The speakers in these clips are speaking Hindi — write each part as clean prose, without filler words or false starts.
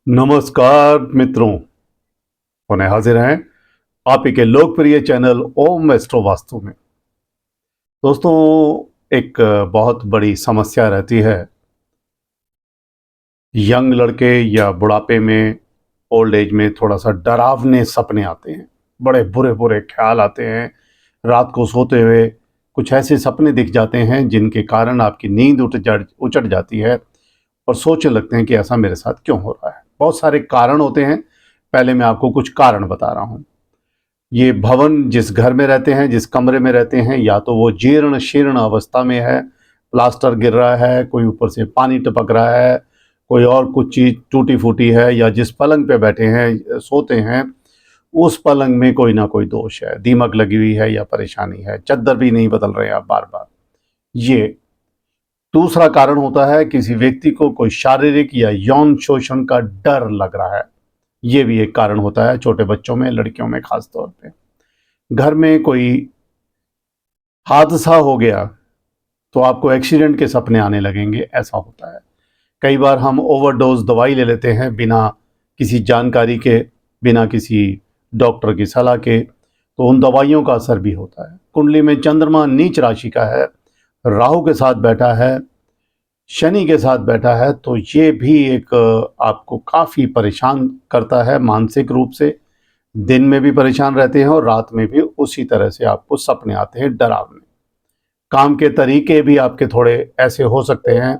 नमस्कार मित्रों, पुनः हाजिर हैं आप ही के लोकप्रिय चैनल ओम एस्ट्रो वास्तु में। दोस्तों, एक बहुत बड़ी समस्या रहती है यंग लड़के या बुढ़ापे में, ओल्ड एज में थोड़ा सा डरावने सपने आते हैं, बड़े बुरे बुरे ख्याल आते हैं। रात को सोते हुए कुछ ऐसे सपने दिख जाते हैं जिनके कारण आपकी नींद उचट जाती है और सोचने लगते हैं कि ऐसा मेरे साथ क्यों हो रहा है। बहुत सारे कारण होते हैं। पहले मैं आपको कुछ कारण बता रहा हूँ। ये भवन जिस घर में रहते हैं, जिस कमरे में रहते हैं, या तो वो जीर्ण शीर्ण अवस्था में है, प्लास्टर गिर रहा है, कोई ऊपर से पानी टपक रहा है, कोई और कुछ चीज़ टूटी फूटी है, या जिस पलंग पे बैठे हैं सोते हैं उस पलंग में कोई ना कोई दोष है, दीमक लगी हुई है या परेशानी है, चद्दर भी नहीं बदल रहे आप बार बार। ये दूसरा कारण होता है किसी व्यक्ति को कोई शारीरिक या यौन शोषण का डर लग रहा है। ये भी एक कारण होता है, छोटे बच्चों में, लड़कियों में खास तौर पे। घर में कोई हादसा हो गया तो आपको एक्सीडेंट के सपने आने लगेंगे, ऐसा होता है। कई बार हम ओवरडोज दवाई ले लेते हैं बिना किसी जानकारी के, बिना किसी डॉक्टर की सलाह के, तो उन दवाइयों का असर भी होता है। कुंडली में चंद्रमा नीच राशि का है, राहु के साथ बैठा है, शनि के साथ बैठा है, तो ये भी एक आपको काफ़ी परेशान करता है मानसिक रूप से। दिन में भी परेशान रहते हैं और रात में भी उसी तरह से आपको सपने आते हैं डरावने। काम के तरीके भी आपके थोड़े ऐसे हो सकते हैं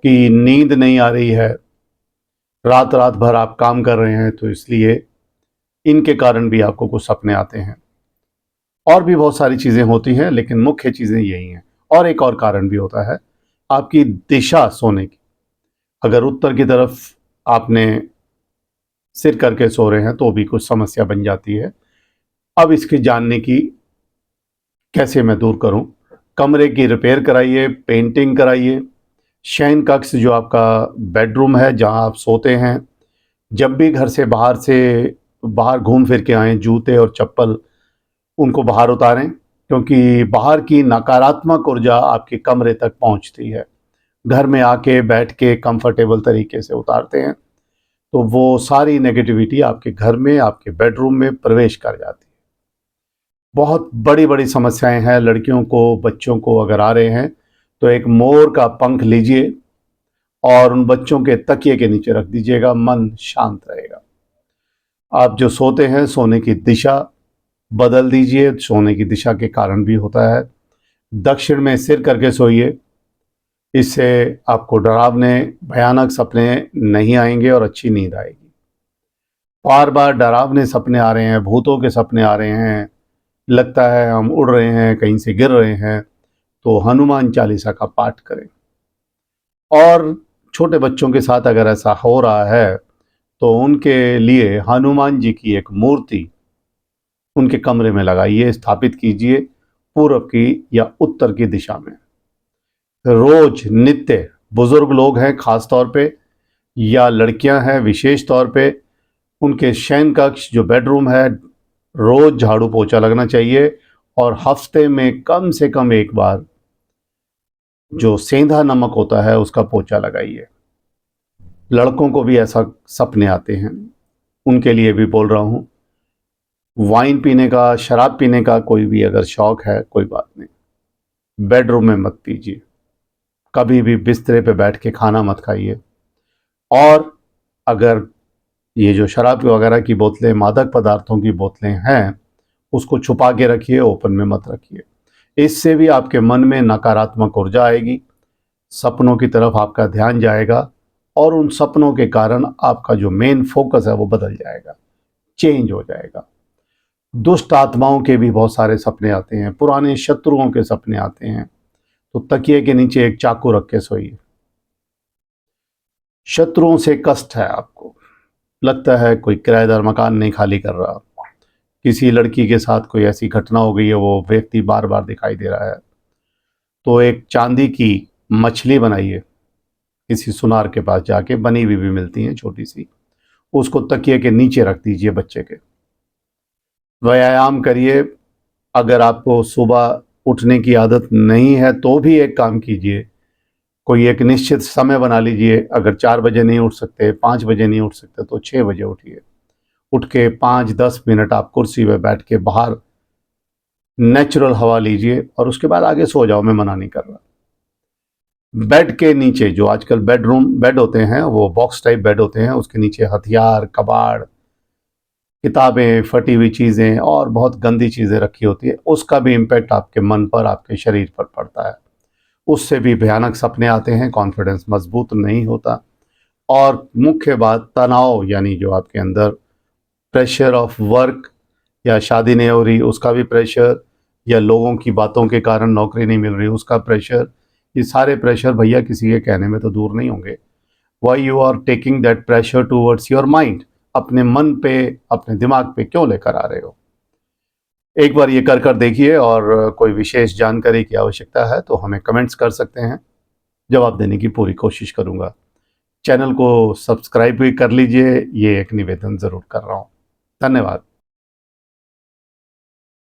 कि नींद नहीं आ रही है, रात रात भर आप काम कर रहे हैं, तो इसलिए इनके कारण भी आपको कुछ सपने आते हैं। और भी बहुत सारी चीज़ें होती हैं, लेकिन मुख्य चीज़ें यही हैं। और एक और कारण भी होता है, आपकी दिशा सोने की। अगर उत्तर की तरफ आपने सिर करके सो रहे हैं तो भी कुछ समस्या बन जाती है। अब इसके जानने की कैसे मैं दूर करूं? कमरे की रिपेयर कराइए, पेंटिंग कराइए। शयन कक्ष जो आपका बेडरूम है जहां आप सोते हैं, जब भी घर से बाहर घूम फिर के आएँ, जूते और चप्पल उनको बाहर उतारें, क्योंकि बाहर की नकारात्मक ऊर्जा आपके कमरे तक पहुंचती है। घर में आके बैठ के कंफर्टेबल तरीके से उतारते हैं तो वो सारी नेगेटिविटी आपके घर में, आपके बेडरूम में प्रवेश कर जाती है। बहुत बड़ी-बड़ी समस्याएँ हैं लड़कियों को, बच्चों को अगर आ रहे हैं, तो एक मोर का पंख लीजिए और उन बच्चों के तकिए के नीचे रख दीजिएगा, मन शांत रहेगा। आप जो सोते हैं, सोने की दिशा बदल दीजिए, सोने की दिशा के कारण भी होता है। दक्षिण में सिर करके सोइए, इससे आपको डरावने, भयानक सपने नहीं आएँगे और अच्छी नींद आएगी। बार-बार डरावने सपने आ रहे हैं, भूतों के सपने आ रहे हैं, लगता है हम उड़ रहे हैं, कहीं से गिर रहे हैं, तो हनुमान चालीसा का पाठ करें। और छोटे बच्चों के साथ अगर ऐसा हो रहा है तो उनके लिए हनुमान जी की एक मूर्ति उनके कमरे में लगाइए, स्थापित कीजिए, पूर्व की या उत्तर की दिशा में। रोज नित्य, बुजुर्ग लोग हैं खास तौर पे या लड़कियां हैं विशेष तौर पे, उनके शयन कक्ष जो बेडरूम है, रोज झाड़ू पोछा लगना चाहिए और हफ्ते में कम से कम एक बार जो सेंधा नमक होता है उसका पोछा लगाइए। लड़कों को भी ऐसा सपने आते हैं, उनके लिए भी बोल रहा हूँ। वाइन पीने का, शराब पीने का कोई भी अगर शौक है, कोई बात नहीं, बेडरूम में मत पीजिए। कभी भी बिस्तरे पे बैठ के खाना मत खाइए। और अगर ये जो शराब वगैरह की बोतलें, मादक पदार्थों की बोतलें हैं, उसको छुपा के रखिए, ओपन में मत रखिए। इससे भी आपके मन में नकारात्मक ऊर्जा आएगी, सपनों की तरफ आपका ध्यान जाएगा और उन सपनों के कारण आपका जो मेन फोकस है वो बदल जाएगा, चेंज हो जाएगा। दुष्ट आत्माओं के भी बहुत सारे सपने आते हैं, पुराने शत्रुओं के सपने आते हैं, तो तकिए के नीचे एक चाकू रख के सोइए। शत्रुओं से कष्ट है आपको, लगता है कोई किराएदार मकान नहीं खाली कर रहा, किसी लड़की के साथ कोई ऐसी घटना हो गई है, वो व्यक्ति बार बार दिखाई दे रहा है, तो एक चांदी की मछली बनाइए, किसी सुनार के पास जाके, बनी हुई भी मिलती हैं छोटी सी, उसको तकिए के नीचे रख दीजिए बच्चे के। व्यायाम करिए। अगर आपको सुबह उठने की आदत नहीं है तो भी एक काम कीजिए, कोई एक निश्चित समय बना लीजिए। अगर 4 बजे नहीं उठ सकते, 5 बजे नहीं उठ सकते तो 6 बजे उठिए। उठ के 5-10 मिनट आप कुर्सी पे बैठ के बाहर नेचुरल हवा लीजिए और उसके बाद आगे सो जाओ, मैं मना नहीं कर रहा। बेड के नीचे जो आजकल बेड होते हैं वो बॉक्स टाइप बेड होते हैं, उसके नीचे हथियार, कबाड़, किताबें, फटी हुई चीज़ें और बहुत गंदी चीज़ें रखी होती है, उसका भी इम्पैक्ट आपके मन पर, आपके शरीर पर पड़ता है। उससे भी भयानक सपने आते हैं, कॉन्फिडेंस मजबूत नहीं होता। और मुख्य बात तनाव, यानी जो आपके अंदर प्रेशर ऑफ वर्क, या शादी नहीं हो रही उसका भी प्रेशर, या लोगों की बातों के कारण नौकरी नहीं मिल रही उसका प्रेशर, ये सारे प्रेशर भैया किसी के कहने में तो दूर नहीं होंगे। Why you are taking that pressure towards your mind, अपने मन पे, अपने दिमाग पे क्यों लेकर आ रहे हो? एक बार ये कर देखिए, और कोई विशेष जानकारी की आवश्यकता है तो हमें कमेंट्स कर सकते हैं, जवाब देने की पूरी कोशिश करूंगा। चैनल को सब्सक्राइब भी कर लीजिए, ये एक निवेदन ज़रूर कर रहा हूँ। धन्यवाद।